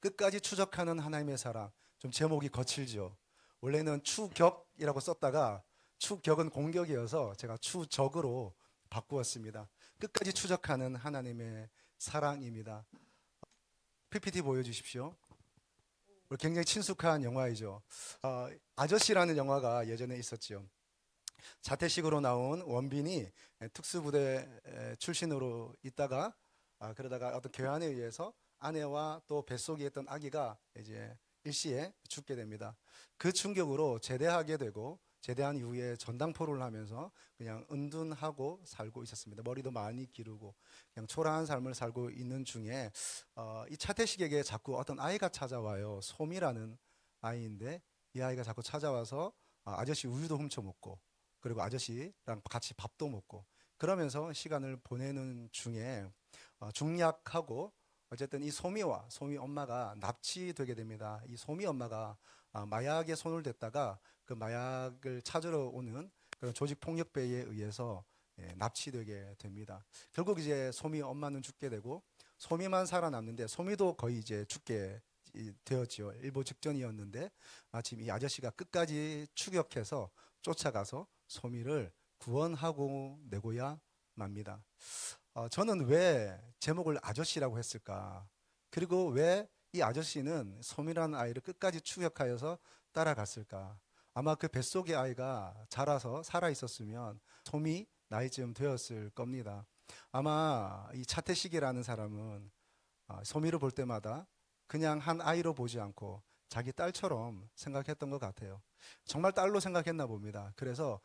끝까지 추적하는 하나님의 사랑. 좀 제목이 거칠죠. 원래는 추격이라고 썼다가 추격은 공격이어서 제가 추적으로 바꾸었습니다. 끝까지 추적하는 하나님의 사랑입니다. PPT 보여주십시오. 굉장히 친숙한 영화이죠. 아저씨라는 영화가 예전에 있었지요. 자퇴식으로 나온 원빈이 특수부대 출신으로 있다가 그러다가 어떤 교환에 의해서 아내와 또 뱃속에 있던 아기가 이제 일시에 죽게 됩니다. 그 충격으로 제대하게 되고 제대한 이후에 전당포를 하면서 그냥 은둔하고 살고 있었습니다. 머리도 많이 기르고 그냥 초라한 삶을 살고 있는 중에 이 차태식에게 자꾸 어떤 아이가 찾아와요. 솜이라는 아이인데 이 아이가 자꾸 찾아와서 아저씨 우유도 훔쳐 먹고 그리고 아저씨랑 같이 밥도 먹고 그러면서 시간을 보내는 중에 중략하고 어쨌든 이 소미 엄마가 납치되게 됩니다. 이 소미 엄마가 마약에 손을 댔다가 그 마약을 찾으러 오는 그런 조직 폭력배에 의해서 납치되게 됩니다. 결국 이제 소미 엄마는 죽게 되고 소미만 살아남는데 소미도 거의 이제 죽게 되었지요. 일보 직전이었는데 마침 이 아저씨가 끝까지 추격해서 쫓아가서 소미를 구원하고 내고야 맙니다. 저는 왜 제목을 아저씨라고 했을까? 그리고 왜 이 아저씨는 소미라는 아이를 끝까지 추격하여서 따라갔을까? 아마 그 뱃속의 아이가 자라서 살아 있었으면 소미 나이쯤 되었을 겁니다. 아마 이 차태식이라는 사람은 소미를 볼 때마다 그냥 한 아이로 보지 않고 자기 딸처럼 생각했던 것 같아요. 정말 딸로 생각했나 봅니다. 그래서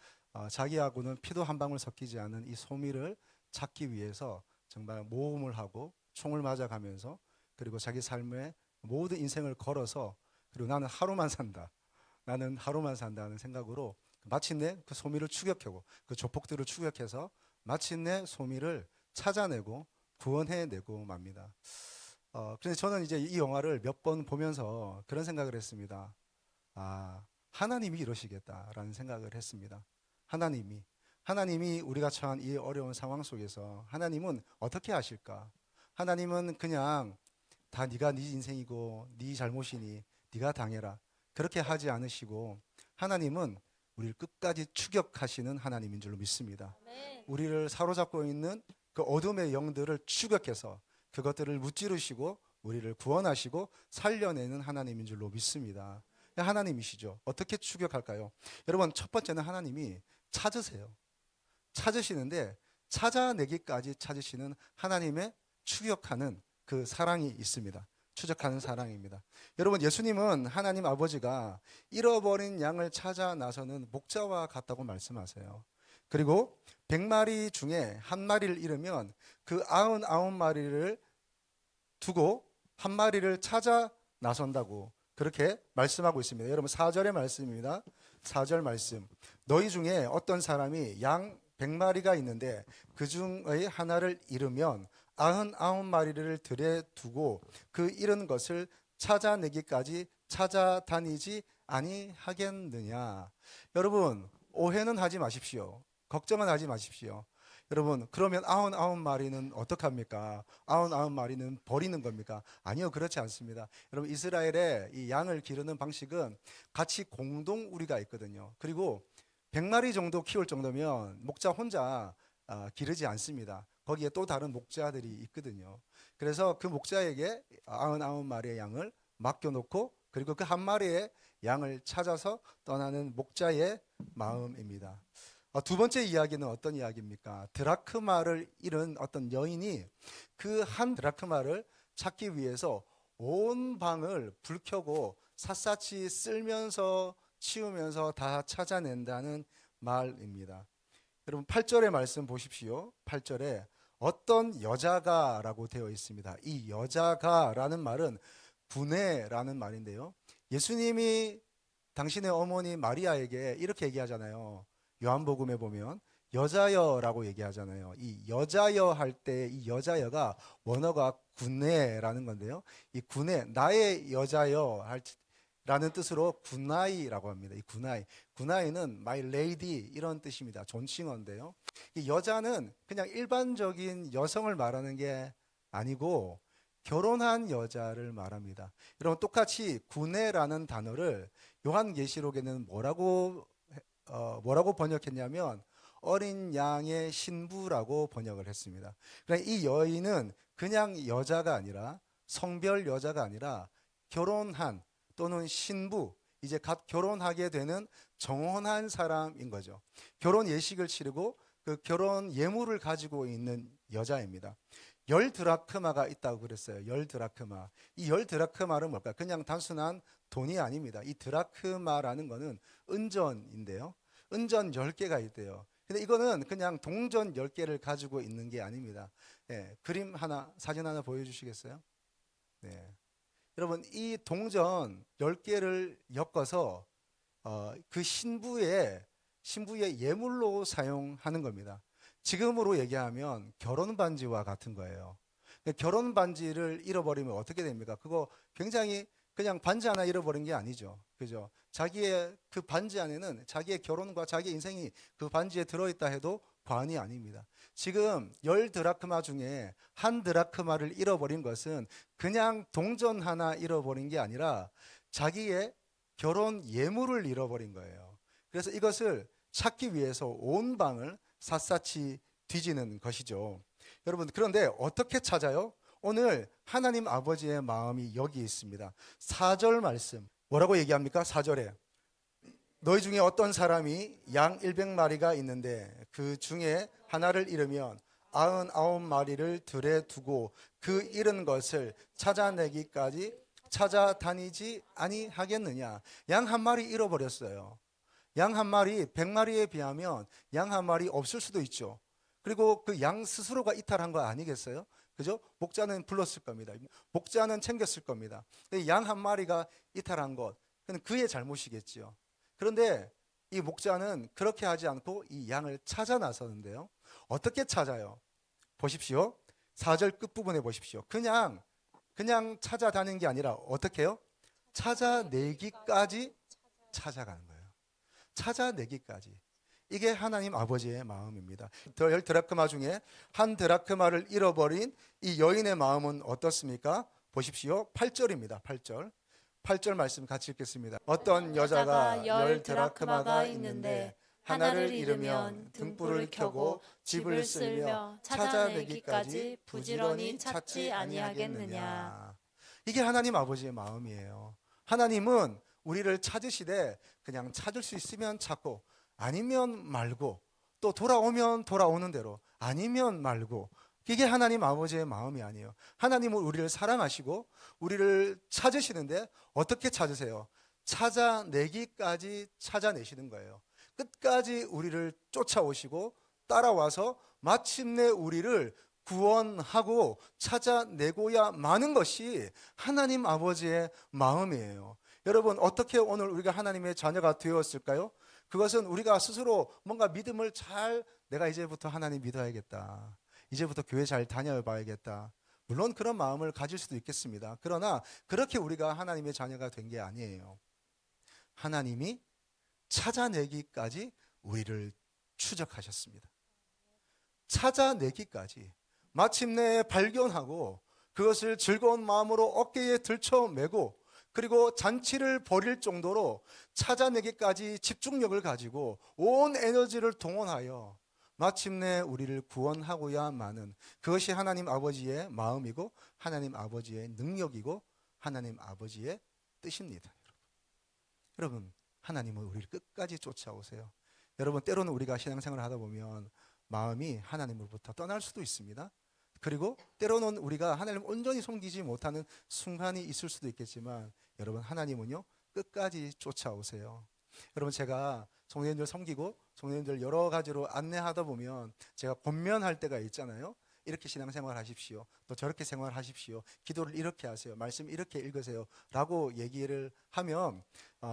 자기하고는 피도 한 방울 섞이지 않은 이 소미를 찾기 위해서 정말 모험을 하고 총을 맞아가면서 그리고 자기 삶의 모든 인생을 걸어서 그리고 나는 하루만 산다. 나는 하루만 산다는 생각으로 마침내 그 소미를 추격하고 그 조폭들을 추격해서 마침내 소미를 찾아내고 구원해내고 맙니다. 그래서 저는 이제 이 영화를 몇 번 보면서 그런 생각을 했습니다. 하나님이 이러시겠다라는 생각을 했습니다. 하나님이 우리가 처한 이 어려운 상황 속에서 하나님은 어떻게 하실까? 하나님은 그냥 다 네가 네 인생이고 네 잘못이니 네가 당해라. 그렇게 하지 않으시고 하나님은 우리를 끝까지 추격하시는 하나님인 줄로 믿습니다. 우리를 사로잡고 있는 그 어둠의 영들을 추격해서 그것들을 무찌르시고 우리를 구원하시고 살려내는 하나님인 줄로 믿습니다. 하나님이시죠. 어떻게 추격할까요? 여러분, 첫 번째는 하나님이 찾으세요. 찾으시는데 찾아내기까지 찾으시는 하나님의 추격하는 그 사랑이 있습니다. 추적하는 사랑입니다. 여러분, 예수님은 하나님 아버지가 잃어버린 양을 찾아 나서는 목자와 같다고 말씀하세요. 그리고 100마리 중에 한 마리를 잃으면 그 99마리를 두고 한 마리를 찾아 나선다고 그렇게 말씀하고 있습니다. 여러분 4절의 말씀입니다. 4절 말씀. 너희 중에 어떤 사람이 양 100마리가 있는데 그 중의 하나를 잃으면 99마리를 들에 두고 그 잃은 것을 찾아내기까지 찾아다니지 아니하겠느냐. 여러분 오해는 하지 마십시오. 걱정은 하지 마십시오. 여러분 그러면 99마리는 어떡합니까? 99마리는 버리는 겁니까? 아니요, 그렇지 않습니다. 여러분 이스라엘의 이 양을 기르는 방식은 같이 공동 우리가 있거든요. 그리고 100마리 정도 키울 정도면 목자 혼자 기르지 않습니다. 거기에 또 다른 목자들이 있거든요. 그래서 그 목자에게 99마리의 양을 맡겨놓고 그리고 그 한 마리의 양을 찾아서 떠나는 목자의 마음입니다. 두 번째 이야기는 어떤 이야기입니까? 드라크마를 잃은 어떤 여인이 그 한 드라크마를 찾기 위해서 온 방을 불 켜고 샅샅이 쓸면서 치우면서 다 찾아낸다는 말입니다. 여러분 8절의 말씀 보십시오. 8절에 어떤 여자가라고 되어 있습니다. 이 여자가라는 말은 구네라는 말인데요. 예수님이 당신의 어머니 마리아에게 이렇게 얘기하잖아요. 요한복음에 보면 여자여라고 얘기하잖아요. 이 여자여 할 때 이 여자여가 원어가 구네라는 건데요. 이 구네, 나의 여자여 라는 뜻으로 구나이라고 합니다. 이 구나이는 my lady 이런 뜻입니다. 존칭어인데요. 이 여자는 그냥 일반적인 여성을 말하는 게 아니고 결혼한 여자를 말합니다. 여러분 똑같이 구내라는 단어를 요한계시록에는 뭐라고 번역했냐면 어린 양의 신부라고 번역을 했습니다. 그러니까 이 여인은 그냥 여자가 아니라 성별 여자가 아니라 결혼한 또는 신부, 이제 갓 결혼하게 되는 정혼한 사람인 거죠. 결혼 예식을 치르고 그 결혼 예물을 가지고 있는 여자입니다. 10드라크마가 있다고 그랬어요. 10드라크마. 이 10드라크마는 뭘까? 그냥 단순한 돈이 아닙니다. 이 드라크마라는 거는 은전인데요. 은전 10개가 있대요. 근데 이거는 그냥 동전 10개를 가지고 있는 게 아닙니다. 예, 그림 하나, 사진 하나 보여주시겠어요? 네. 여러분, 이 동전 10개를 엮어서 그 신부의 예물로 사용하는 겁니다. 지금으로 얘기하면 결혼 반지와 같은 거예요. 결혼 반지를 잃어버리면 어떻게 됩니까? 그거 굉장히 그냥 반지 하나 잃어버린 게 아니죠. 그죠? 자기의 그 반지 안에는 자기의 결혼과 자기 인생이 그 반지에 들어있다 해도 과언이 아닙니다. 지금 10드라크마 중에 한 드라크마를 잃어버린 것은 그냥 동전 하나 잃어버린 게 아니라 자기의 결혼 예물을 잃어버린 거예요. 그래서 이것을 찾기 위해서 온 방을 샅샅이 뒤지는 것이죠. 여러분, 그런데 어떻게 찾아요? 오늘 하나님 아버지의 마음이 여기 있습니다. 4절 말씀 뭐라고 얘기합니까? 4절에 너희 중에 어떤 사람이 양 100마리가 있는데 그 중에 하나를 잃으면 99마리를 들에 두고 그 잃은 것을 찾아내기까지 찾아다니지 아니하겠느냐. 양 한 마리 잃어버렸어요. 양 한 마리 100마리에 비하면 양 한 마리 없을 수도 있죠. 그리고 그 양 스스로가 이탈한 거 아니겠어요? 그죠? 목자는 불렀을 겁니다. 목자는 챙겼을 겁니다. 양 한 마리가 이탈한 것, 그건 그의 잘못이겠지요. 그런데 이 목자는 그렇게 하지 않고 이 양을 찾아 나서는데요. 어떻게 찾아요? 보십시오. 4절 끝부분에 보십시오. 그냥 찾아다니는 게 아니라 어떻게 해요? 찾아내기까지 찾아가는 거예요. 찾아내기까지. 이게 하나님 아버지의 마음입니다. 10드라크마 중에 한 드라크마를 잃어버린 이 여인의 마음은 어떻습니까? 보십시오. 8절입니다. 8절 말씀 같이 읽겠습니다. 어떤 여자가 10드라크마가 있는데 하나를 잃으면 등불을 켜고 집을 쓸며 찾아내기까지 부지런히 찾지 아니하겠느냐. 이게 하나님 아버지의 마음이에요. 하나님은 우리를 찾으시되 그냥 찾을 수 있으면 찾고 아니면 말고 또 돌아오면 돌아오는 대로 아니면 말고 이게 하나님 아버지의 마음이 아니에요. 하나님은 우리를 사랑하시고 우리를 찾으시는데 어떻게 찾으세요? 찾아내기까지 찾아내시는 거예요. 끝까지 우리를 쫓아오시고 따라와서 마침내 우리를 구원하고 찾아내고야 마는 것이 하나님 아버지의 마음이에요. 여러분, 어떻게 오늘 우리가 하나님의 자녀가 되었을까요? 그것은 우리가 스스로 뭔가 믿음을 내가 이제부터 하나님 믿어야겠다. 이제부터 교회 잘 다녀봐야겠다. 물론 그런 마음을 가질 수도 있겠습니다. 그러나 그렇게 우리가 하나님의 자녀가 된 게 아니에요. 하나님이 찾아내기까지 우리를 추적하셨습니다. 찾아내기까지 마침내 발견하고 그것을 즐거운 마음으로 어깨에 들쳐매고 그리고 잔치를 벌일 정도로 찾아내기까지 집중력을 가지고 온 에너지를 동원하여 마침내 우리를 구원하고야 마는 그것이 하나님 아버지의 마음이고 하나님 아버지의 능력이고 하나님 아버지의 뜻입니다. 여러분, 하나님은 우리를 끝까지 쫓아오세요. 여러분, 때로는 우리가 신앙생활을 하다 보면 마음이 하나님으로부터 떠날 수도 있습니다. 그리고 때로는 우리가 하나님을 온전히 섬기지 못하는 순간이 있을 수도 있겠지만 여러분, 하나님은요 끝까지 쫓아오세요. 여러분, 제가 성도님들 섬기고 성도님들 여러 가지로 안내하다 보면 제가 권면할 때가 있잖아요. 이렇게 신앙생활 하십시오. 또 저렇게 생활하십시오. 기도를 이렇게 하세요. 말씀 이렇게 읽으세요. 라고 얘기를 하면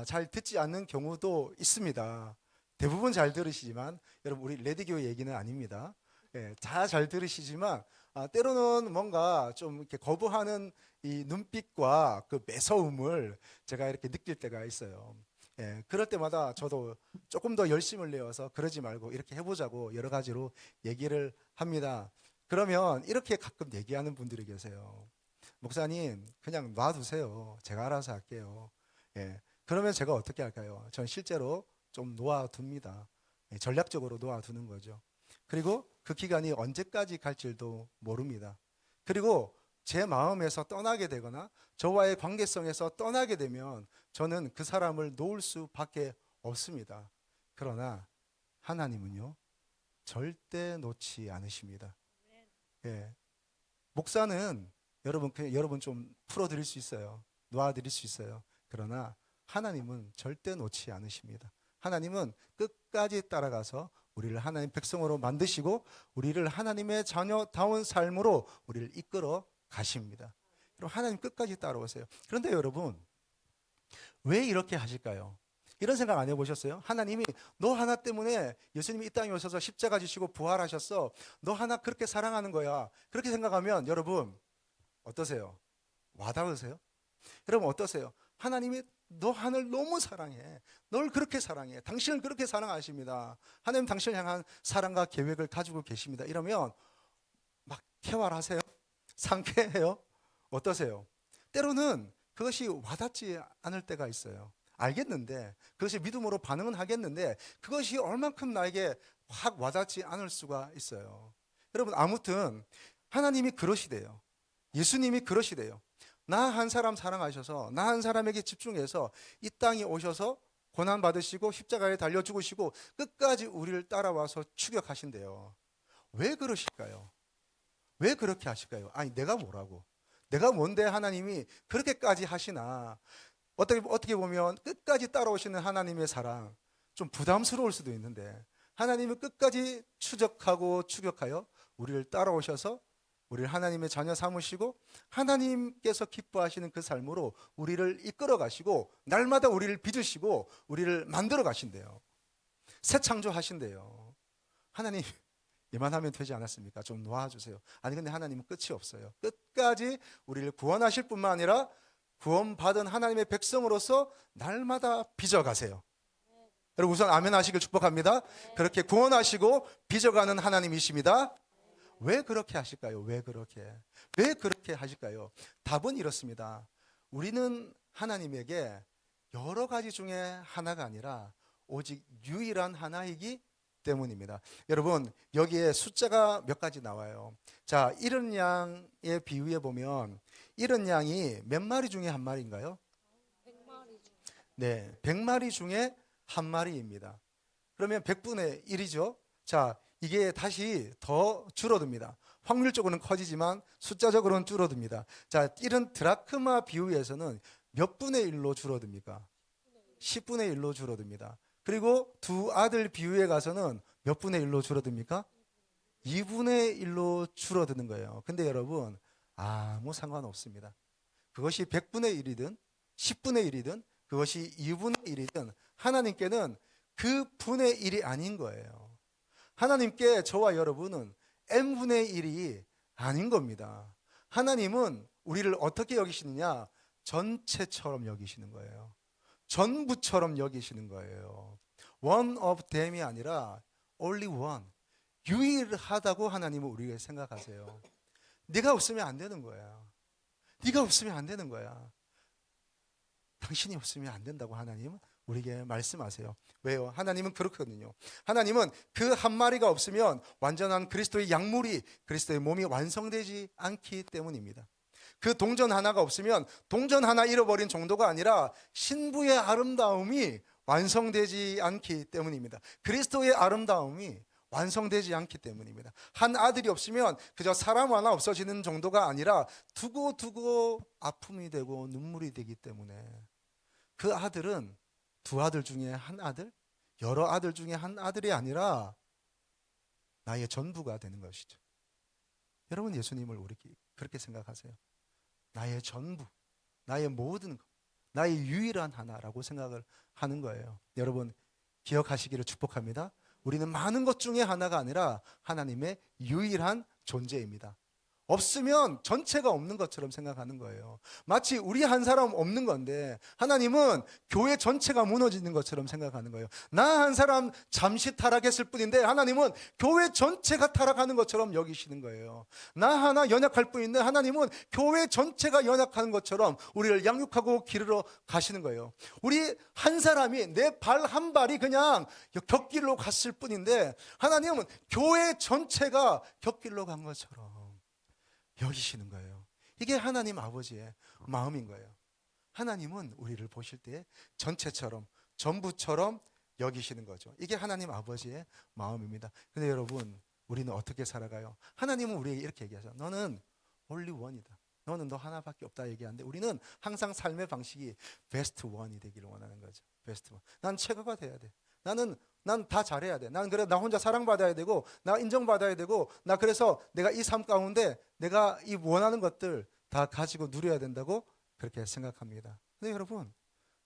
잘 듣지 않는 경우도 있습니다. 대부분 잘 들으시지만 여러분, 우리 레디교회 얘기는 아닙니다. 예, 다 잘 들으시지만 때로는 뭔가 좀 이렇게 거부하는 이 눈빛과 그 매서움을 제가 이렇게 느낄 때가 있어요. 예, 그럴 때마다 저도 조금 더 열심을 내어서 그러지 말고 이렇게 해보자고 여러 가지로 얘기를 합니다. 그러면 이렇게 가끔 얘기하는 분들이 계세요. 목사님 그냥 놔두세요. 제가 알아서 할게요. 예. 그러면 제가 어떻게 할까요? 전 실제로 좀 놓아둡니다. 예, 전략적으로 놓아두는 거죠. 그리고 그 기간이 언제까지 갈지도 모릅니다. 그리고 제 마음에서 떠나게 되거나 저와의 관계성에서 떠나게 되면 저는 그 사람을 놓을 수밖에 없습니다. 그러나 하나님은요, 절대 놓지 않으십니다. 예. 목사는 여러분 좀 풀어드릴 수 있어요. 놓아드릴 수 있어요. 그러나 하나님은 절대 놓지 않으십니다. 하나님은 끝까지 따라가서 우리를 하나님 백성으로 만드시고 우리를 하나님의 자녀다운 삶으로 우리를 이끌어 가십니다. 여러분, 하나님 끝까지 따라오세요. 그런데 여러분, 왜 이렇게 하실까요? 이런 생각 안 해보셨어요? 하나님이 너 하나 때문에 예수님이 이 땅에 오셔서 십자가 지시고 부활하셨어. 너 하나 그렇게 사랑하는 거야. 그렇게 생각하면 여러분 어떠세요? 와닿으세요? 여러분 어떠세요? 하나님이 너 하나를 너무 사랑해. 널 그렇게 사랑해. 당신을 그렇게 사랑하십니다. 하나님 당신을 향한 사랑과 계획을 가지고 계십니다. 이러면 막 쾌활하세요? 상쾌해요? 어떠세요? 때로는 그것이 와닿지 않을 때가 있어요. 알겠는데 그것이 믿음으로 반응은 하겠는데 그것이 얼만큼 나에게 확 와닿지 않을 수가 있어요. 여러분 아무튼 하나님이 그러시대요. 예수님이 그러시대요. 나 한 사람 사랑하셔서 나 한 사람에게 집중해서 이 땅에 오셔서 고난 받으시고 십자가에 달려 죽으시고 끝까지 우리를 따라와서 추격하신대요. 왜 그러실까요? 왜 그렇게 하실까요? 아니 내가 뭐라고? 내가 뭔데 하나님이 그렇게까지 하시나? 어떻게 보면 끝까지 따라오시는 하나님의 사랑 좀 부담스러울 수도 있는데 하나님은 끝까지 추적하고 추격하여 우리를 따라오셔서 우리를 하나님의 자녀 삼으시고 하나님께서 기뻐하시는 그 삶으로 우리를 이끌어 가시고 날마다 우리를 빚으시고 우리를 만들어 가신대요. 새 창조하신대요. 하나님 이만하면 되지 않았습니까? 좀 놓아주세요. 아니 근데 하나님은 끝이 없어요. 끝까지 우리를 구원하실 뿐만 아니라 구원받은 하나님의 백성으로서 날마다 빚어가세요. 여러분 우선 아멘 하시길 축복합니다. 그렇게 구원하시고 빚어가는 하나님이십니다. 왜 그렇게 하실까요? 왜 그렇게 하실까요? 답은 이렇습니다. 우리는 하나님에게 여러 가지 중에 하나가 아니라 오직 유일한 하나이기 때문입니다. 여러분 여기에 숫자가 몇 가지 나와요. 자, 이른 양의 비유에 보면 이른 양이 몇 마리 중에 한 마리인가요? 100마리 중. 네, 100마리 중에 한 마리입니다. 그러면 100분의 1이죠. 자, 이게 다시 더 줄어듭니다. 확률적으로는 커지지만 숫자적으로는 줄어듭니다. 자, 이런 드라크마 비유에서는 몇 분의 1로 줄어듭니까? 10분의 1로 줄어듭니다. 그리고 두 아들 비유에 가서는 몇 분의 1로 줄어듭니까? 2분의 1로 줄어드는 거예요. 근데 여러분 아무 상관없습니다. 그것이 100분의 1이든 10분의 1이든 그것이 2분의 1이든 하나님께는 그 분의 1이 아닌 거예요. 하나님께 저와 여러분은 n분의 1이 아닌 겁니다. 하나님은 우리를 어떻게 여기시느냐? 전체처럼 여기시는 거예요. 전부처럼 여기시는 거예요. One of them이 아니라 only one. 유일하다고 하나님은 우리가 생각하세요. 네가 없으면 안 되는 거야. 네가 없으면 안 되는 거야. 당신이 없으면 안 된다고 하나님은 우리에게 말씀하세요. 왜요? 하나님은 그렇거든요. 하나님은 그 한 마리가 없으면 완전한 그리스도의 약물이 그리스도의 몸이 완성되지 않기 때문입니다. 그 동전 하나가 없으면 동전 하나 잃어버린 정도가 아니라 신부의 아름다움이 완성되지 않기 때문입니다. 그리스도의 아름다움이 완성되지 않기 때문입니다. 한 아들이 없으면 그저 사람 하나 없어지는 정도가 아니라 두고두고 아픔이 되고 눈물이 되기 때문에 그 아들은 두 아들 중에 한 아들, 여러 아들 중에 한 아들이 아니라 나의 전부가 되는 것이죠. 여러분 예수님을 우리 그렇게 생각하세요. 나의 전부, 나의 모든 것, 나의 유일한 하나라고 생각을 하는 거예요. 여러분 기억하시기를 축복합니다. 우리는 많은 것 중에 하나가 아니라 하나님의 유일한 존재입니다. 없으면 전체가 없는 것처럼 생각하는 거예요. 마치 우리 한 사람 없는 건데 하나님은 교회 전체가 무너지는 것처럼 생각하는 거예요. 나 한 사람 잠시 타락했을 뿐인데 하나님은 교회 전체가 타락하는 것처럼 여기시는 거예요. 나 하나 연약할 뿐인데 하나님은 교회 전체가 연약한 것처럼 우리를 양육하고 기르러 가시는 거예요. 우리 한 사람이 내 발 한 발이 그냥 곁길로 갔을 뿐인데 하나님은 교회 전체가 곁길로 간 것처럼 여기시는 거예요. 이게 하나님 아버지의 마음인 거예요. 하나님은 우리를 보실 때 전체처럼 전부처럼 여기시는 거죠. 이게 하나님 아버지의 마음입니다. 근데 여러분, 우리는 어떻게 살아가요? 하나님은 우리에게 이렇게 얘기하죠. 너는 only one이다. 너는 너 하나밖에 없다 얘기하는데 우리는 항상 삶의 방식이 베스트 원이 되기를 원하는 거죠. 베스트 원. 난 최고가 돼야 돼. 난 다 잘해야 돼. 난 그래 나 혼자 사랑받아야 되고 나 인정받아야 되고 나 그래서 내가 이 삶 가운데 내가 이 원하는 것들 다 가지고 누려야 된다고 그렇게 생각합니다. 근데 여러분,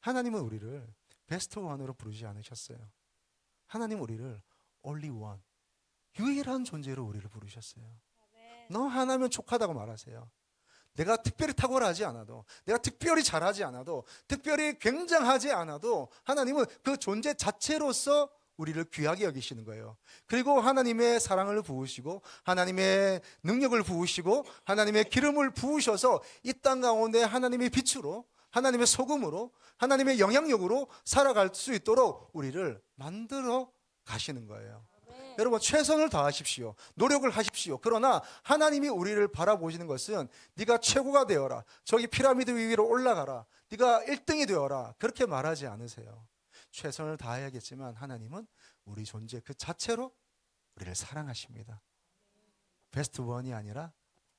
하나님은 우리를 베스트 원으로 부르지 않으셨어요. 하나님 우리를 only one, 유일한 존재로 우리를 부르셨어요. 너 하나면 족하다고 말하세요. 내가 특별히 탁월하지 않아도, 내가 특별히 잘하지 않아도, 특별히 굉장하지 않아도 하나님은 그 존재 자체로서 우리를 귀하게 여기시는 거예요. 그리고 하나님의 사랑을 부으시고 하나님의 능력을 부으시고 하나님의 기름을 부으셔서 이 땅 가운데 하나님의 빛으로, 하나님의 소금으로, 하나님의 영향력으로 살아갈 수 있도록 우리를 만들어 가시는 거예요. 여러분, 최선을 다하십시오. 노력을 하십시오. 그러나 하나님이 우리를 바라보시는 것은 네가 최고가 되어라, 저기 피라미드 위로 올라가라, 네가 1등이 되어라, 그렇게 말하지 않으세요. 최선을 다해야겠지만 하나님은 우리 존재 그 자체로 우리를 사랑하십니다. 베스트 원이 아니라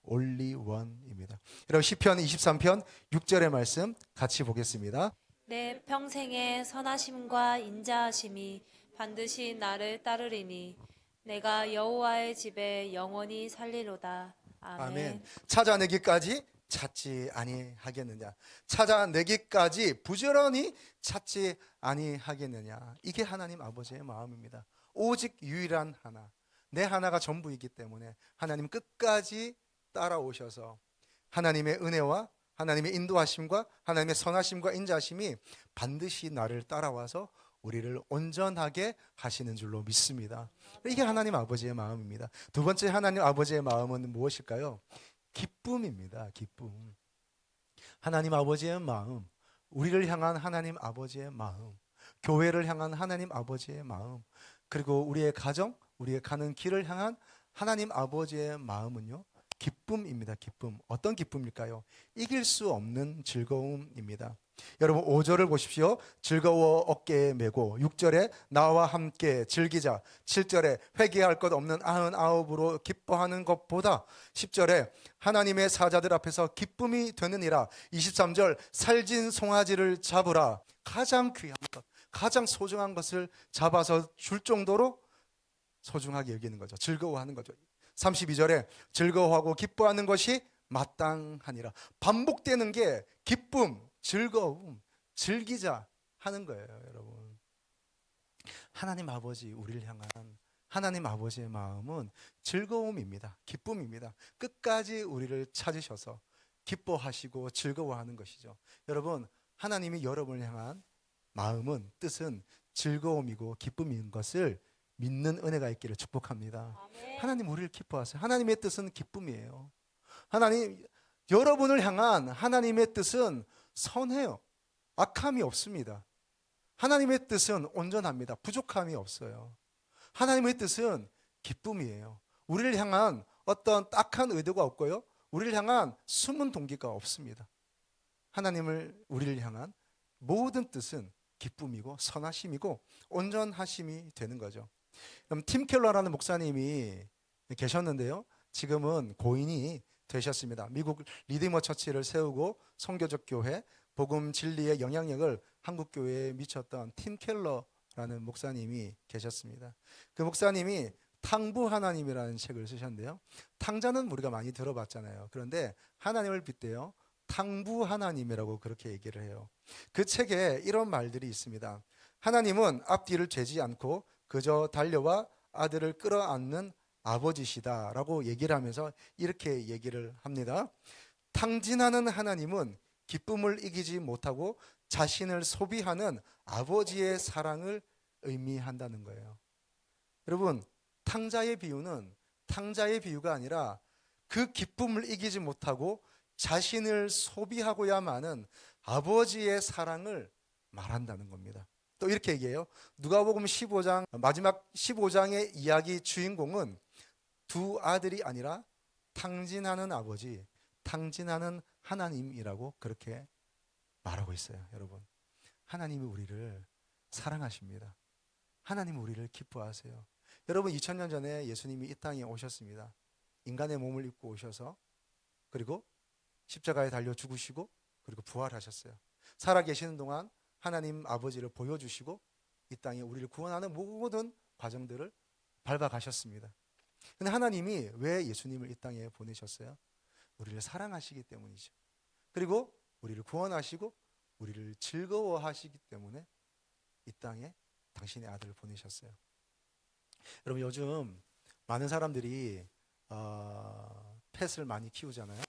only one입니다. 여러분, 시편 23편 6절의 말씀 같이 보겠습니다. 내 평생의 선하심과 인자하심이 반드시 나를 따르리니 내가 여호와의 집에 영원히 살리로다. 아멘. 아멘. 찾아내기까지 찾지 아니하겠느냐? 찾아내기까지 부지런히 찾지 아니하겠느냐? 이게 하나님 아버지의 마음입니다. 오직 유일한 하나, 내 하나가 전부이기 때문에 하나님 끝까지 따라오셔서 하나님의 은혜와 하나님의 인도하심과 하나님의 선하심과 인자하심이 반드시 나를 따라와서 우리를 온전하게 하시는 줄로 믿습니다. 이게 하나님 아버지의 마음입니다. 두 번째 하나님 아버지의 마음은 무엇일까요? 기쁨입니다. 기쁨. 하나님 아버지의 마음, 우리를 향한 하나님 아버지의 마음, 교회를 향한 하나님 아버지의 마음, 그리고 우리의 가정, 우리의 가는 길을 향한 하나님 아버지의 마음은요, 기쁨입니다. 기쁨. 어떤 기쁨일까요? 이길 수 없는 즐거움입니다. 여러분, 5절을 보십시오. 즐거워 어깨에 메고, 6절에 나와 함께 즐기자, 7절에 회개할 것 없는 99으로 기뻐하는 것보다, 10절에 하나님의 사자들 앞에서 기쁨이 되느니라, 23절 살진 송아지를 잡으라. 가장 귀한 것, 가장 소중한 것을 잡아서 줄 정도로 소중하게 여기는 거죠. 즐거워하는 거죠. 32절에 즐거워하고 기뻐하는 것이 마땅하니라. 반복되는 게 기쁨, 즐거움, 즐기자 하는 거예요, 여러분. 하나님 아버지 우리를 향한 하나님 아버지의 마음은 즐거움입니다. 기쁨입니다. 끝까지 우리를 찾으셔서 기뻐하시고 즐거워하는 것이죠. 여러분, 하나님이 여러분을 향한 마음은, 뜻은 즐거움이고 기쁨인 것을 믿는 은혜가 있기를 축복합니다. 아멘. 하나님 우리를 기뻐하세요. 하나님의 뜻은 기쁨이에요. 하나님, 여러분을 향한 하나님의 뜻은 선해요. 악함이 없습니다. 하나님의 뜻은 온전합니다. 부족함이 없어요. 하나님의 뜻은 기쁨이에요. 우리를 향한 어떤 딱한 의도가 없고요, 우리를 향한 숨은 동기가 없습니다. 하나님을 우리를 향한 모든 뜻은 기쁨이고 선하심이고 온전하심이 되는 거죠. 그럼 팀 켈러라는 목사님이 계셨는데요, 지금은 고인이 되셨습니다. 미국 리디머 처치를 세우고 선교적 교회, 복음 진리의 영향력을 한국 교회에 미쳤던 팀 켈러라는 목사님이 계셨습니다. 그 목사님이 탕부 하나님이라는 책을 쓰셨는데요, 탕자는 우리가 많이 들어봤잖아요. 그런데 하나님을 빗대요 탕부 하나님이라고 그렇게 얘기를 해요. 그 책에 이런 말들이 있습니다. 하나님은 앞뒤를 재지 않고 그저 달려와 아들을 끌어안는 아버지시다라고 얘기를 하면서 이렇게 얘기를 합니다. 탕진하는 하나님은 기쁨을 이기지 못하고 자신을 소비하는 아버지의 사랑을 의미한다는 거예요. 여러분, 탕자의 비유가 아니라 그 기쁨을 이기지 못하고 자신을 소비하고야 마는 아버지의 사랑을 말한다는 겁니다. 또 이렇게 얘기해요. 누가복음 15장 마지막 15장의 이야기 주인공은 두 아들이 아니라 탕진하는 아버지, 탕진하는 하나님이라고 그렇게 말하고 있어요. 여러분, 하나님이 우리를 사랑하십니다. 하나님은 우리를 기뻐하세요. 여러분, 2000년 전에 예수님이 이 땅에 오셨습니다. 인간의 몸을 입고 오셔서 그리고 십자가에 달려 죽으시고 그리고 부활하셨어요. 살아계시는 동안 하나님 아버지를 보여주시고 이 땅에 우리를 구원하는 모든 과정들을 밟아가셨습니다. 근데 하나님이 왜 예수님을 이 땅에 보내셨어요? 우리를 사랑하시기 때문이죠. 그리고 우리를 구원하시고 우리를 즐거워하시기 때문에 이 땅에 당신의 아들을 보내셨어요. 여러분, 요즘 많은 사람들이 펫을 많이 키우잖아요.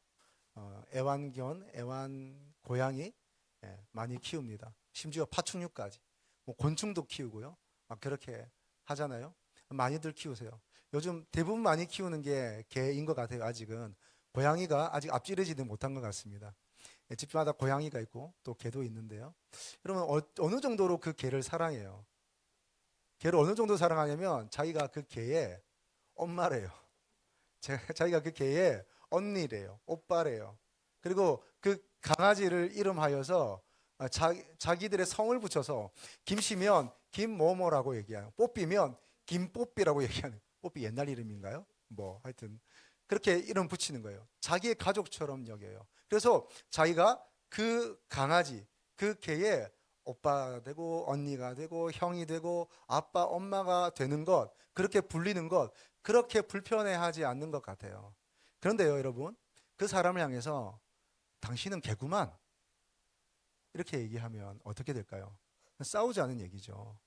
애완견, 애완고양이 많이 키웁니다. 심지어 파충류까지. 뭐 곤충도 키우고요. 막 그렇게 하잖아요. 많이들 키우세요. 요즘 대부분 많이 키우는 게 개인 것 같아요. 아직은 고양이가 아직 앞지르지는 못한 것 같습니다. 집마다 고양이가 있고 또 개도 있는데요. 여러분, 어느 정도로 그 개를 사랑해요? 개를 어느 정도 사랑하냐면 자기가 그 개의 엄마래요. 자기가 그 개의 언니래요. 오빠래요. 그리고 그 강아지를 이름하여서 자기들의 성을 붙여서 김씨면 김모모라고 얘기해요. 뽀삐면 김뽀삐라고 얘기하는. 뽀삐 옛날 이름인가요? 뭐 하여튼 그렇게 이름 붙이는 거예요. 자기의 가족처럼 여겨요. 그래서 자기가 그 강아지, 그 개의 오빠가 되고 언니가 되고 형이 되고 아빠, 엄마가 되는 것, 그렇게 불리는 것, 그렇게 불편해하지 않는 것 같아요. 그런데요, 여러분, 그 사람을 향해서 당신은 개구만 이렇게 얘기하면 어떻게 될까요? 싸우자는 얘기죠.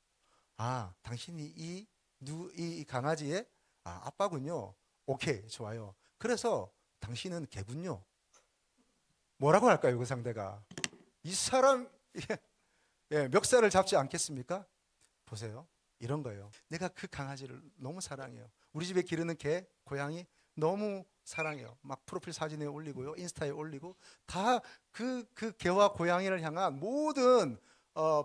아, 당신이 이 강아지의 아빠군요. 오케이, 좋아요. 그래서 당신은 개군요. 뭐라고 할까요, 그 상대가? 이 사람 멱살을 잡지 않겠습니까? 보세요. 이런 거예요. 내가 그 강아지를 너무 사랑해요. 우리 집에 기르는 개, 고양이 너무 사랑해요. 막 프로필 사진에 올리고요, 인스타에 올리고 다 그 개와 고양이를 향한 모든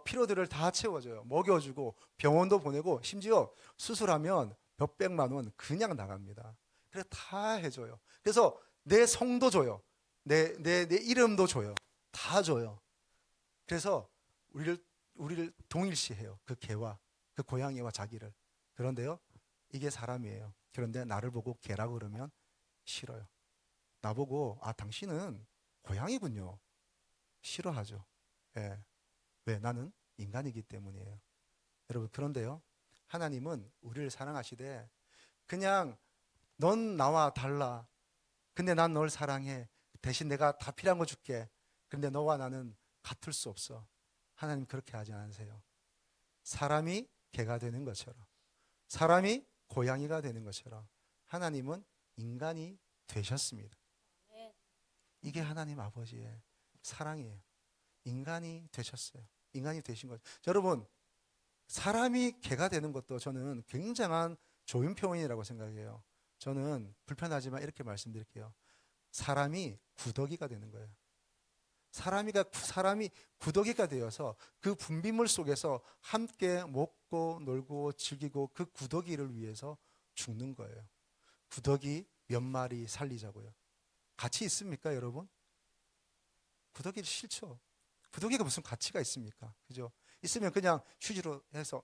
필요들을 다 채워줘요. 먹여주고 병원도 보내고 심지어 수술하면 몇백만 원 그냥 나갑니다. 그래서 다 해줘요. 그래서 내 성도 줘요. 내 이름도 줘요. 다 줘요. 그래서 우리를 동일시해요. 그 개와 그 고양이와 자기를. 그런데요, 이게 사람이에요. 그런데 나를 보고 개라고 그러면 싫어요. 나보고 당신은 고양이군요. 싫어하죠. 예. 왜? 나는 인간이기 때문이에요. 여러분, 그런데요, 하나님은 우리를 사랑하시되 그냥 넌 나와 달라. 근데 난 널 사랑해. 대신 내가 다 필요한 거 줄게. 근데 너와 나는 같을 수 없어. 하나님 그렇게 하지 않으세요. 사람이 개가 되는 것처럼, 사람이 고양이가 되는 것처럼 하나님은 인간이 되셨습니다. 이게 하나님 아버지의 사랑이에요. 인간이 되셨어요. 인간이 되신 거죠. 여러분, 사람이 개가 되는 것도 저는 굉장한 좋은 표현이라고 생각해요. 저는 불편하지만 이렇게 말씀드릴게요. 사람이 구더기가 되는 거예요. 사람이 구더기가 되어서 그 분비물 속에서 함께 먹고 놀고 즐기고 그 구더기를 위해서 죽는 거예요. 구더기 몇 마리 살리자고요. 가치 있습니까, 여러분? 구더기 싫죠. 구더기가 무슨 가치가 있습니까? 그죠? 있으면 그냥 휴지로 해서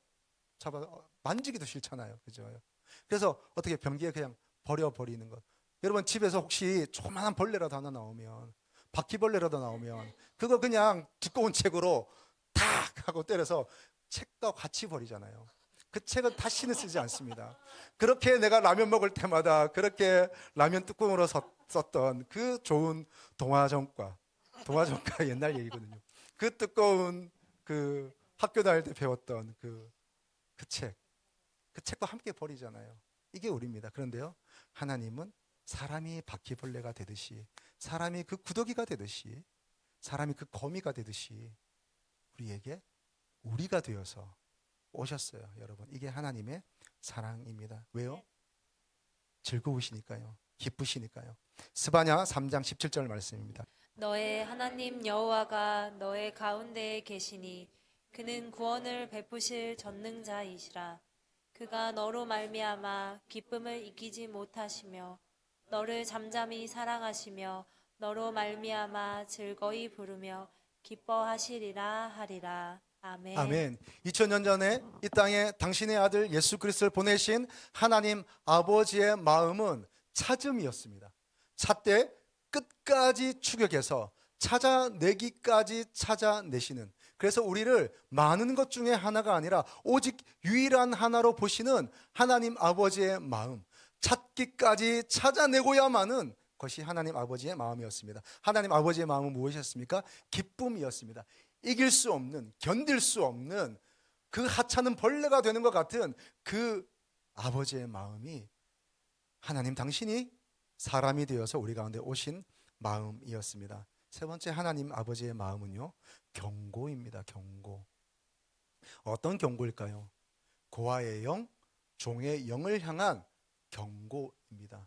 잡아 만지기도 싫잖아요. 그죠? 그래서 어떻게 변기에 그냥 버려버리는 것. 여러분, 집에서 혹시 조그마한 벌레라도 하나 나오면, 바퀴벌레라도 나오면 그거 그냥 두꺼운 책으로 탁 하고 때려서 책과 같이 버리잖아요. 그 책은 다시는 쓰지 않습니다. 그렇게 내가 라면 먹을 때마다 그렇게 라면 뚜껑으로 썼던 그 좋은 동화전과 옛날 얘기거든요. 그 두꺼운 그 학교 다닐 때 배웠던 그 책과 함께 버리잖아요. 이게 우리입니다. 그런데요, 하나님은 사람이 바퀴벌레가 되듯이, 사람이 그 구더기가 되듯이, 사람이 그 거미가 되듯이 우리에게 우리가 되어서 오셨어요. 여러분, 이게 하나님의 사랑입니다. 왜요? 즐거우시니까요. 기쁘시니까요. 스바냐 3장 17절 말씀입니다. 너의 하나님 여호와가 너의 가운데에 계시니 그는 구원을 베푸실 전능자이시라. 그가 너로 말미암아 기쁨을 잊기지 못하시며 너를 잠잠히 사랑하시며 너로 말미암아 즐거이 부르며 기뻐하시리라 하리라. 아멘. 아멘. 2000년 전에 이 땅에 당신의 아들 예수 그리스도를 보내신 하나님 아버지의 마음은 찾음이었습니다. 찾되 끝까지 추격해서 찾아내기까지 찾아내시는, 그래서 우리를 많은 것 중에 하나가 아니라 오직 유일한 하나로 보시는 하나님 아버지의 마음, 찾기까지 찾아내고야만은 것이 하나님 아버지의 마음이었습니다. 하나님 아버지의 마음은 무엇이었습니까? 기쁨이었습니다. 이길 수 없는, 견딜 수 없는 그 하찮은 벌레가 되는 것 같은 그 아버지의 마음이 하나님 당신이 사람이 되어서 우리 가운데 오신 마음이었습니다. 세 번째 하나님 아버지의 마음은요, 경고입니다. 경고. 어떤 경고일까요? 고아의 영, 종의 영을 향한 경고입니다.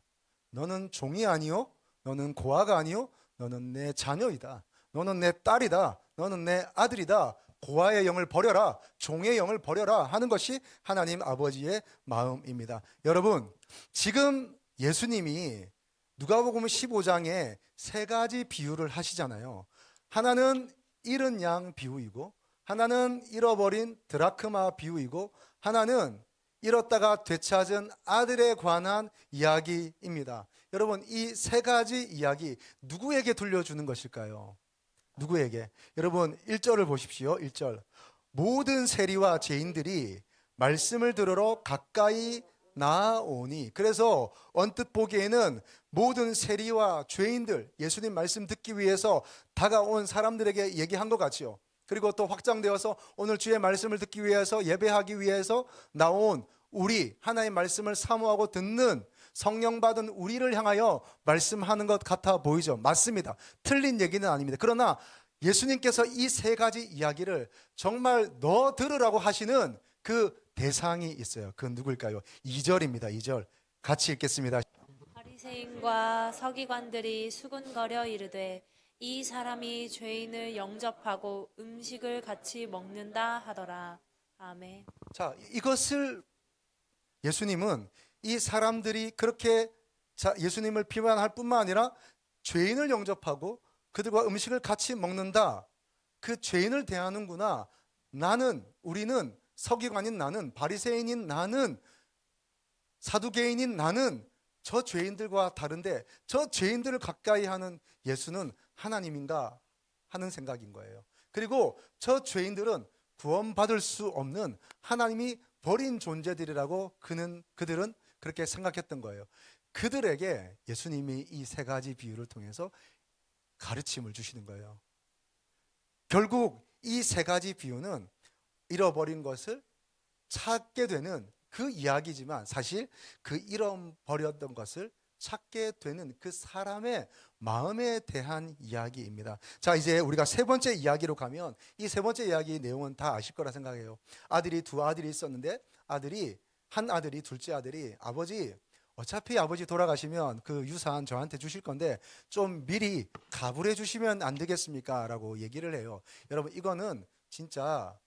너는 종이 아니요, 너는 고아가 아니요, 너는 내 자녀이다, 너는 내 딸이다, 너는 내 아들이다. 고아의 영을 버려라, 종의 영을 버려라 하는 것이 하나님 아버지의 마음입니다. 여러분, 지금 예수님이 누가복음 15장에 세 가지 비유를 하시잖아요. 하나는 잃은 양 비유이고, 하나는 잃어버린 드라크마 비유이고, 하나는 잃었다가 되찾은 아들에 관한 이야기입니다. 여러분, 이 세 가지 이야기 누구에게 들려주는 것일까요? 누구에게? 여러분, 1절을 보십시오. 1절. 모든 세리와 죄인들이 말씀을 들으러 가까이 나아오니. 그래서 언뜻 보기에는 모든 세리와 죄인들, 예수님 말씀 듣기 위해서 다가온 사람들에게 얘기한 것 같지요. 그리고 또 확장되어서 오늘 주의 말씀을 듣기 위해서, 예배하기 위해서 나온 우리, 하나님의 말씀을 사모하고 듣는 성령 받은 우리를 향하여 말씀하는 것 같아 보이죠. 맞습니다. 틀린 얘기는 아닙니다. 그러나 예수님께서 이 세 가지 이야기를 정말 너 들으라고 하시는 그 대상이 있어요. 그 누구일까요? 2절입니다. 2절 같이 읽겠습니다. 바리새인과 서기관들이 수군거려 이르되 이 사람이 죄인을 영접하고 음식을 같이 먹는다 하더라. 아멘. 자, 이것을 예수님은 이 사람들이 그렇게 예수님을 비난할 뿐만 아니라 죄인을 영접하고 그들과 음식을 같이 먹는다, 그 죄인을 대하는구나. 나는, 우리는, 서기관인 나는, 바리새인인 나는, 사두개인인 나는 저 죄인들과 다른데 저 죄인들을 가까이 하는 예수는 하나님인가 하는 생각인 거예요. 그리고 저 죄인들은 구원받을 수 없는 하나님이 버린 존재들이라고 그들은 그렇게 생각했던 거예요. 그들에게 예수님이 이 세 가지 비유를 통해서 가르침을 주시는 거예요. 결국 이 세 가지 비유는 잃어버린 것을 찾게 되는 그 이야기지만, 사실 그 잃어버렸던 것을 찾게 되는 그 사람의 마음에 대한 이야기입니다. 자, 이제 우리가 세 번째 이야기로 가면 이 세 번째 이야기 내용은 다 아실 거라 생각해요. 두 아들이 있었는데 한 아들이, 둘째 아들이, 아버지, 어차피 아버지 돌아가시면 그 유산 저한테 주실 건데 좀 미리 가불해 주시면 안 되겠습니까? 라고 얘기를 해요. 여러분, 이거는 진짜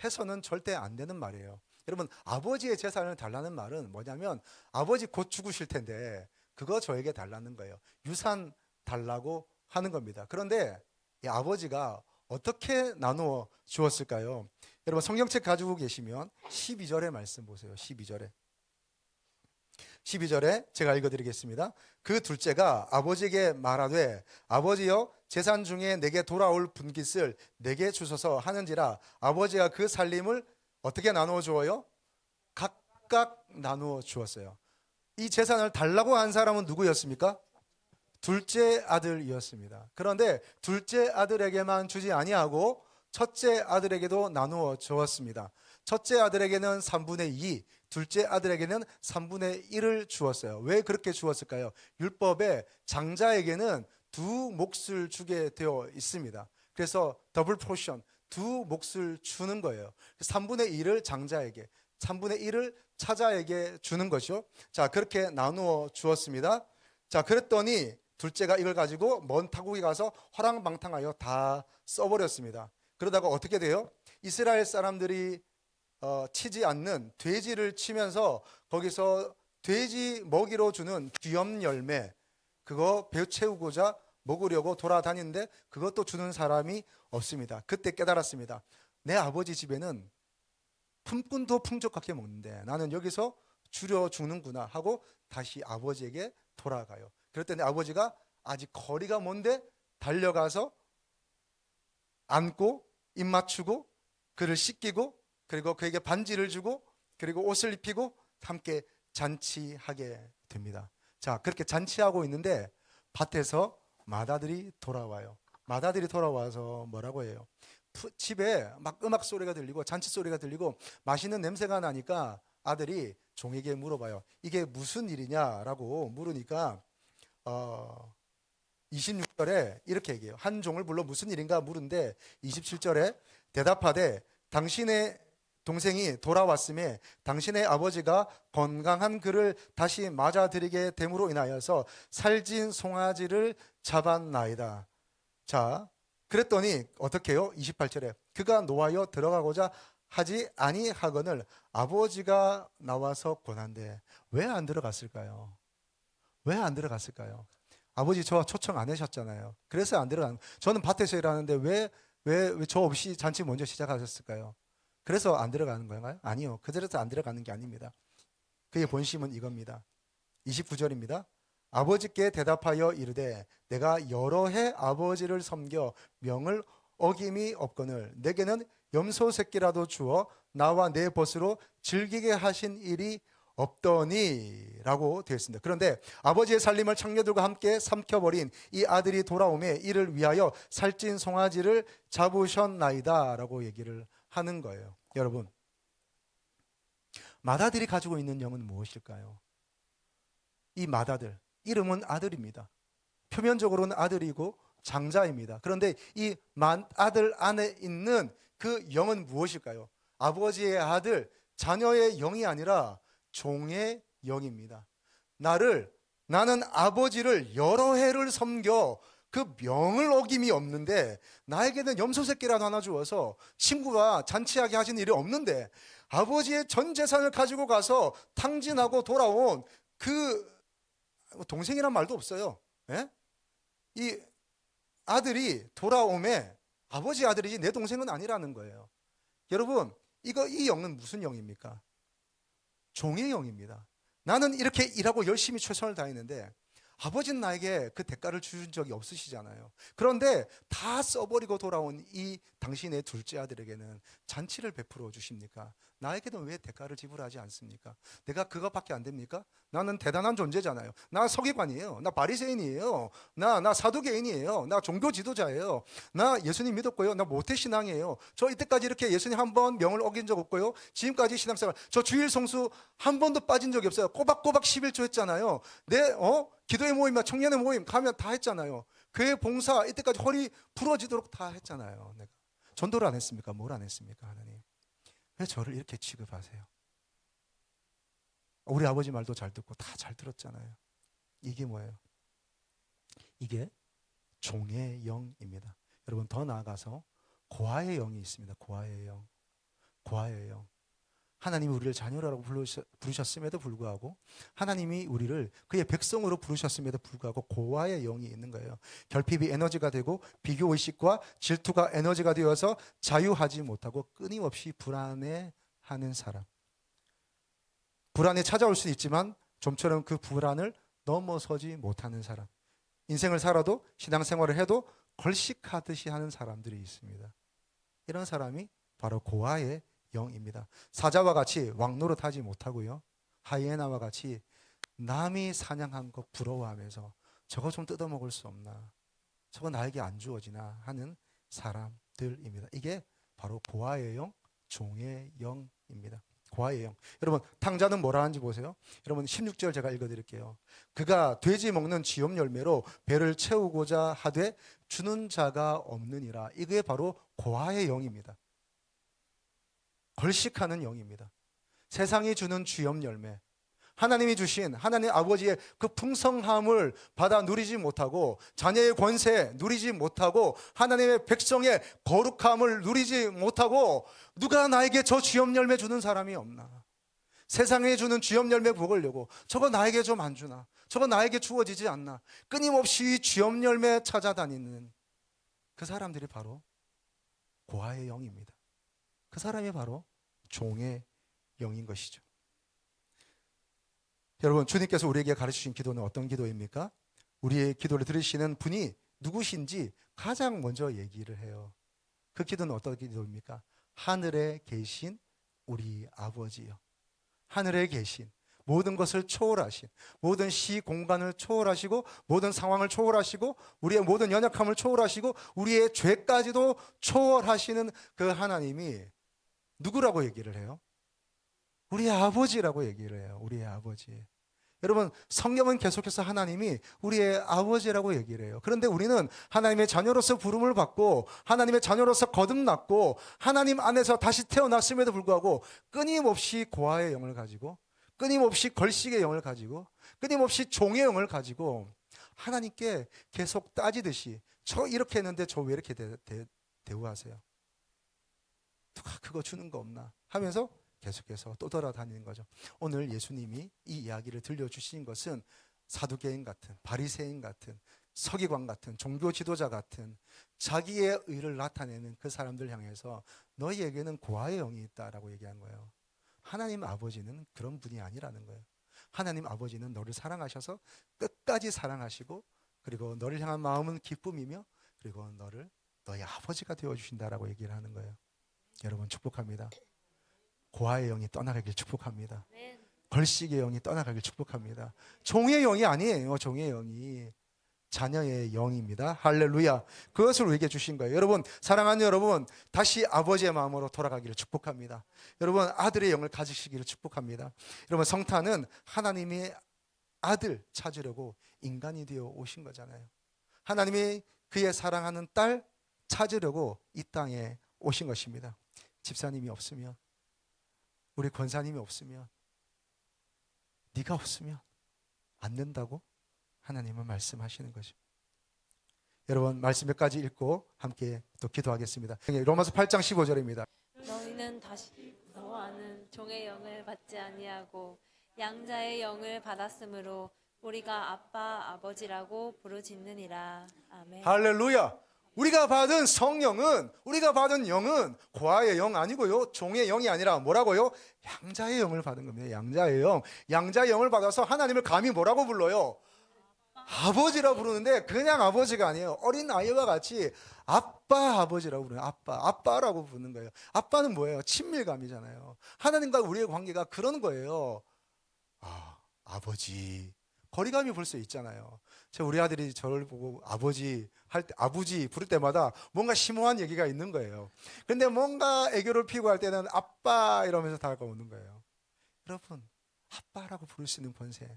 해서는 절대 안 되는 말이에요. 여러분, 아버지의 재산을 달라는 말은 뭐냐면 아버지 곧 죽으실 텐데 그거 저에게 달라는 거예요. 유산 달라고 하는 겁니다. 그런데 이 아버지가 어떻게 나누어 주었을까요? 여러분, 성경책 가지고 계시면 12절의 말씀 보세요. 12절에 제가 읽어드리겠습니다. 그 둘째가 아버지에게 말하되 아버지여, 재산 중에 내게 돌아올 분깃을 내게 주소서 하는지라. 아버지가 그 살림을 어떻게 나누어 주어요? 각각 나누어 주었어요. 이 재산을 달라고 한 사람은 누구였습니까? 둘째 아들이었습니다. 그런데 둘째 아들에게만 주지 아니하고 첫째 아들에게도 나누어 주었습니다. 첫째 아들에게는 3분의 2, 둘째 아들에게는 3분의 1을 주었어요. 왜 그렇게 주었을까요? 율법에 장자에게는 두 몫을 주게 되어 있습니다. 그래서 더블 포션, 두 몫을 주는 거예요. 3분의 1을 장자에게, 3분의 1을 차자에게 주는 것이요. 자, 그렇게 나누어 주었습니다. 자, 그랬더니 둘째가 이걸 가지고 먼 타국에 가서 허랑방탕하여 다 써버렸습니다. 그러다가 어떻게 돼요? 이스라엘 사람들이 치지 않는 돼지를 치면서 거기서 돼지 먹이로 주는 귀염 열매, 그거 배 채우고자 먹으려고 돌아다니는데 그것도 주는 사람이 없습니다. 그때 깨달았습니다. 내 아버지 집에는 품꾼도 풍족하게 먹는데 나는 여기서 줄여 죽는구나 하고 다시 아버지에게 돌아가요. 그랬더니 아버지가 아직 거리가 먼데 달려가서 안고 입 맞추고 그를 씻기고 그리고 그에게 반지를 주고 그리고 옷을 입히고 함께 잔치하게 됩니다. 자, 그렇게 잔치하고 있는데 밭에서 맏아들이 돌아와요. 맏아들이 돌아와서 뭐라고 해요? 집에 막 음악 소리가 들리고 잔치 소리가 들리고 맛있는 냄새가 나니까 아들이 종에게 물어봐요. 이게 무슨 일이냐라고 물으니까 26절에 이렇게 얘기해요. 한 종을 불러 무슨 일인가 물은데 27절에 대답하되 당신의 동생이 돌아왔음에 당신의 아버지가 건강한 그를 다시 맞아들이게 됨으로 인하여서 살진 송아지를 잡았나이다. 자, 그랬더니 어떻게 해요? 28절에 그가 노하여 들어가고자 하지 아니하거늘 아버지가 나와서 권한대. 왜 안 들어갔을까요? 왜 안 들어갔을까요? 아버지 저 초청 안 하셨잖아요. 그래서 안 들어간. 저는 밭에서 일하는데 왜 저 없이 잔치 먼저 시작하셨을까요? 그래서 안 들어가는 건가요? 아니요. 그대로서 안 들어가는 게 아닙니다. 그의 본심은 이겁니다. 29절입니다. 아버지께 대답하여 이르되 내가 여러 해 아버지를 섬겨 명을 어김이 없거늘 내게는 염소 새끼라도 주어 나와 내 벗으로 즐기게 하신 일이 없더니 라고 되어 있습니다. 그런데 아버지의 살림을 창녀들과 함께 삼켜버린 이 아들이 돌아오매 이를 위하여 살찐 송아지를 잡으셨나이다 라고 얘기를 하는 거예요. 여러분, 맏아들이 가지고 있는 영은 무엇일까요? 이 맏아들, 이름은 아들입니다. 표면적으로는 아들이고 장자입니다. 그런데 이 맏아들 안에 있는 그 영은 무엇일까요? 아버지의 아들, 자녀의 영이 아니라 종의 영입니다. 나는 아버지를 여러 해를 섬겨 그 명을 어김이 없는데 나에게는 염소 새끼라도 하나 주어서 친구와 잔치하게 하신 일이 없는데 아버지의 전 재산을 가지고 가서 탕진하고 돌아온 그 동생이란 말도 없어요. 예? 이 아들이 돌아오매 아버지 아들이지 내 동생은 아니라는 거예요. 여러분, 이 영은 무슨 영입니까? 종의 영입니다. 나는 이렇게 일하고 열심히 최선을 다했는데 아버지는 나에게 그 대가를 주신 적이 없으시잖아요. 그런데 다 써버리고 돌아온 이 당신의 둘째 아들에게는 잔치를 베풀어 주십니까? 나에게는 왜 대가를 지불하지 않습니까? 내가 그것밖에 안 됩니까? 나는 대단한 존재잖아요. 나 서기관이에요. 나 바리새인이에요. 나 사두개인이에요. 나 종교 지도자예요. 나 예수님 믿었고요. 나 모태신앙이에요. 저 이때까지 이렇게 예수님 한 번 명을 어긴 적 없고요. 지금까지 신앙생활 저 주일 성수 한 번도 빠진 적이 없어요. 꼬박꼬박 11조 했잖아요. 기도의 모임이나 청년의 모임 가면 다 했잖아요. 교회 봉사 이때까지 허리 부러지도록 다 했잖아요. 내가 전도를 안 했습니까? 뭘 안 했습니까? 하나님 왜 저를 이렇게 취급하세요? 우리 아버지 말도 잘 듣고 다 잘 들었잖아요. 이게 뭐예요? 이게 종의 영입니다. 여러분 더 나아가서 고아의 영이 있습니다. 고아의 영. 고아의 영. 하나님이 우리를 자녀라고 부르셨음에도 불구하고 하나님이 우리를 그의 백성으로 부르셨음에도 불구하고 고아의 영이 있는 거예요. 결핍이 에너지가 되고 비교의식과 질투가 에너지가 되어서 자유하지 못하고 끊임없이 불안해하는 사람. 불안이 찾아올 수 있지만 좀처럼 그 불안을 넘어서지 못하는 사람. 인생을 살아도 신앙생활을 해도 걸식하듯이 하는 사람들이 있습니다. 이런 사람이 바로 고아의 영입니다. 사자와 같이 왕노릇하지 못하고요. 하이에나와 같이 남이 사냥한 거 부러워하면서 저거 좀 뜯어먹을 수 없나? 저거 나에게 안 주어지나? 하는 사람들입니다. 이게 바로 고아의 영, 종의 영입니다. 영입니다. 고아의 영. 여러분 탕자는 뭐라 하는지 보세요. 여러분 16절 제가 읽어드릴게요. 그가 돼지 먹는 지엽 열매로 배를 채우고자 하되 주는 자가 없느니라. 이게 바로 고아의 영입니다. 걸식하는 영입니다. 세상이 주는 주엽 열매, 하나님이 주신 하나님 아버지의 그 풍성함을 받아 누리지 못하고 자녀의 권세 누리지 못하고 하나님의 백성의 거룩함을 누리지 못하고 누가 나에게 저 주엽 열매 주는 사람이 없나? 세상에 주는 주엽 열매 먹으려고 저거 나에게 좀 안 주나? 저거 나에게 주어지지 않나? 끊임없이 주엽 열매 찾아다니는 그 사람들이 바로 고아의 영입니다. 그 사람이 바로 종의 영인 것이죠. 여러분 주님께서 우리에게 가르치신 기도는 어떤 기도입니까? 우리의 기도를 들으시는 분이 누구신지 가장 먼저 얘기를 해요. 그 기도는 어떤 기도입니까? 하늘에 계신 우리 아버지요. 하늘에 계신 모든 것을 초월하신, 모든 시 공간을 초월하시고 모든 상황을 초월하시고 우리의 모든 연약함을 초월하시고 우리의 죄까지도 초월하시는 그 하나님이 누구라고 얘기를 해요? 우리 아버지라고 얘기를 해요. 우리의 아버지. 여러분 성경은 계속해서 하나님이 우리의 아버지라고 얘기를 해요. 그런데 우리는 하나님의 자녀로서 부름을 받고 하나님의 자녀로서 거듭났고 하나님 안에서 다시 태어났음에도 불구하고 끊임없이 고아의 영을 가지고 끊임없이 걸식의 영을 가지고 끊임없이 종의 영을 가지고 하나님께 계속 따지듯이 저 이렇게 했는데 저 왜 이렇게 대우하세요? 누가 그거 주는 거 없나? 하면서 계속해서 또 돌아다니는 거죠. 오늘 예수님이 이 이야기를 들려주신 것은 사두개인 같은, 바리새인 같은, 서기관 같은, 종교 지도자 같은 자기의 의를 나타내는 그 사람들 향해서 너희에게는 고아의 영이 있다라고 얘기한 거예요. 하나님 아버지는 그런 분이 아니라는 거예요. 하나님 아버지는 너를 사랑하셔서 끝까지 사랑하시고 그리고 너를 향한 마음은 기쁨이며 그리고 너를 너의 아버지가 되어주신다라고 얘기를 하는 거예요. 여러분 축복합니다. 고아의 영이 떠나가길 축복합니다. 걸식의 영이 떠나가길 축복합니다. 종의 영이 아니에요. 종의 영이 자녀의 영입니다. 할렐루야. 그것을 우리에게 주신 거예요. 여러분 사랑하는 여러분 다시 아버지의 마음으로 돌아가기를 축복합니다. 여러분 아들의 영을 가지시기를 축복합니다. 여러분 성탄은 하나님의 아들 찾으려고 인간이 되어 오신 거잖아요. 하나님이 그의 사랑하는 딸 찾으려고 이 땅에 오신 것입니다. 집사님이 없으면 우리 권사님이 없으면 네가 없으면 안 된다고 하나님은 말씀하시는 거죠. 여러분 말씀 몇 가지 읽고 함께 또 기도하겠습니다. 로마서 8장 15절입니다. 너희는 다시 너와는 종의 영을 받지 아니하고 양자의 영을 받았으므로 우리가 아빠 아버지라고 부르짖느니라. 아멘. 할렐루야. 우리가 받은 성령은 우리가 받은 영은 고아의 영 아니고요 종의 영이 아니라 뭐라고요? 양자의 영을 받은 겁니다. 양자의 영. 양자의 영을 받아서 하나님을 감히 뭐라고 불러요? 아버지라고 부르는데 그냥 아버지가 아니에요. 어린 아이와 같이 아빠 아버지라고 부르는 아빠라고 부르는 거예요. 아빠는 뭐예요? 친밀감이잖아요. 하나님과 우리의 관계가 그런 거예요. 아버지 거리감이 벌써 있잖아요. 우리 아들이 저를 보고 아버지 할 때 아버지 부를 때마다 뭔가 심오한 얘기가 있는 거예요. 근데 뭔가 애교를 피우고 할 때는 아빠 이러면서 다가오는 거예요. 여러분 아빠라고 부를 수 있는 권세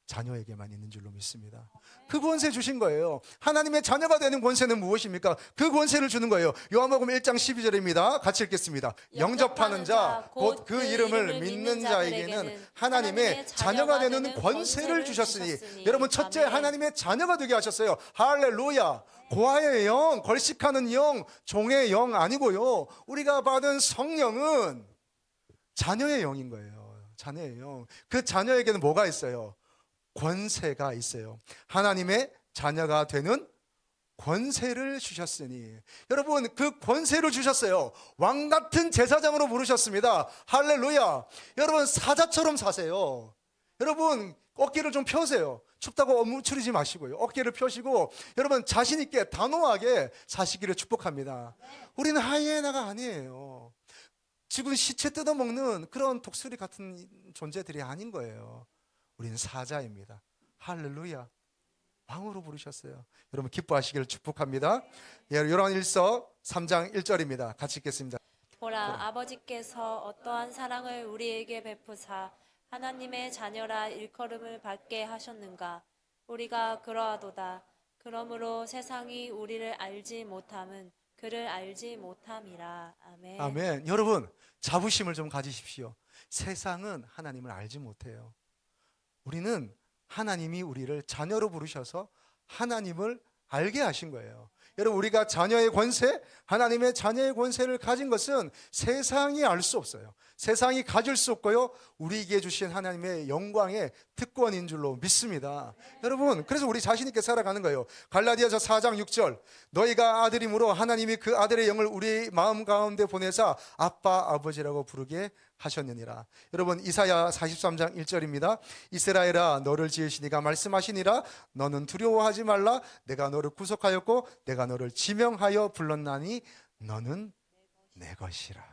자녀에게만 있는 줄로 믿습니다. 그 권세 주신 거예요. 하나님의 자녀가 되는 권세는 무엇입니까? 그 권세를 주는 거예요. 요한복음 1장 12절입니다. 같이 읽겠습니다. 영접하는 자 곧 그 이름을 믿는 자에게는 하나님의 자녀가 되는 권세를 주셨으니 여러분 첫째 하나님의 자녀가 되게 하셨어요. 할렐루야. 고아의 영, 걸식하는 영, 종의 영 아니고요. 우리가 받은 성령은 자녀의 영인 거예요. 자녀의 영. 그 자녀에게는 뭐가 있어요? 권세가 있어요. 하나님의 자녀가 되는 권세를 주셨으니 여러분 그 권세를 주셨어요. 왕 같은 제사장으로 부르셨습니다. 할렐루야. 여러분 사자처럼 사세요. 여러분 어깨를 좀 펴세요. 춥다고 움츠리지 마시고요. 어깨를 펴시고 여러분 자신 있게 단호하게 사시기를 축복합니다. 우리는 하이에나가 아니에요. 죽은 시체 뜯어먹는 그런 독수리 같은 존재들이 아닌 거예요. 우리는 사자입니다. 할렐루야. 왕으로 부르셨어요. 여러분 기뻐하시기를 축복합니다. 요한일서 3장 1절입니다. 같이 읽겠습니다. 보라, 아버지께서 어떠한 사랑을 우리에게 베푸사 하나님의 자녀라 일컬음을 받게 하셨는가. 우리가 그러하도다. 그러므로 세상이 우리를 알지 못함은 그를 알지 못함이라. 아멘. 아멘. 여러분, 자부심을 좀 가지십시오. 세상은 하나님을 알지 못해요. 우리는 하나님이 우리를 자녀로 부르셔서 하나님을 알게 하신 거예요. 여러분, 우리가 자녀의 권세, 하나님의 자녀의 권세를 가진 것은 세상이 알 수 없어요. 세상이 가질 수 없고요, 우리에게 주신 하나님의 영광의 특권인 줄로 믿습니다. 여러분, 그래서 우리 자신 있게 살아가는 거예요. 갈라디아서 4장 6절, 너희가 아들이므로 하나님이 그 아들의 영을 우리 마음 가운데 보내사 아빠 아버지라고 부르게 하셨느니라. 여러분, 이사야 43장 1절입니다. 이스라엘아, 너를 지으시니가 말씀하시니라. 너는 두려워하지 말라. 내가 너를 구속하였고 내가 너를 지명하여 불렀나니 너는 내 것이라.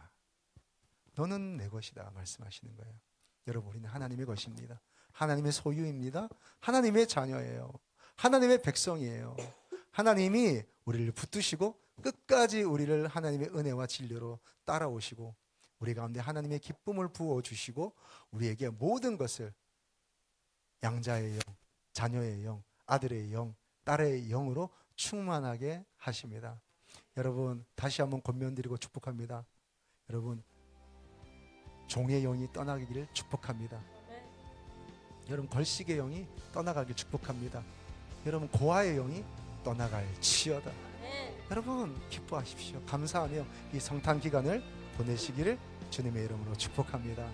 너는 내 것이다 말씀하시는 거예요. 여러분, 우리는 하나님의 것입니다. 하나님의 소유입니다. 하나님의 자녀예요. 하나님의 백성이에요. 하나님이 우리를 붙드시고 끝까지 우리를 하나님의 은혜와 진리로 따라오시고 우리 가운데 하나님의 기쁨을 부어주시고 우리에게 모든 것을 양자의 영, 자녀의 영, 아들의 영, 딸의 영으로 충만하게 하십니다. 여러분, 다시 한번 권면드리고 축복합니다. 여러분, 종의 영이 떠나기를 축복합니다. 여러분, 걸식의 영이 떠나가길 축복합니다. 여러분, 고아의 영이 떠나갈지어다. 여러분, 기뻐하십시오. 감사하며 이 성탄 기간을 보내시기를 주님의 이름으로 축복합니다.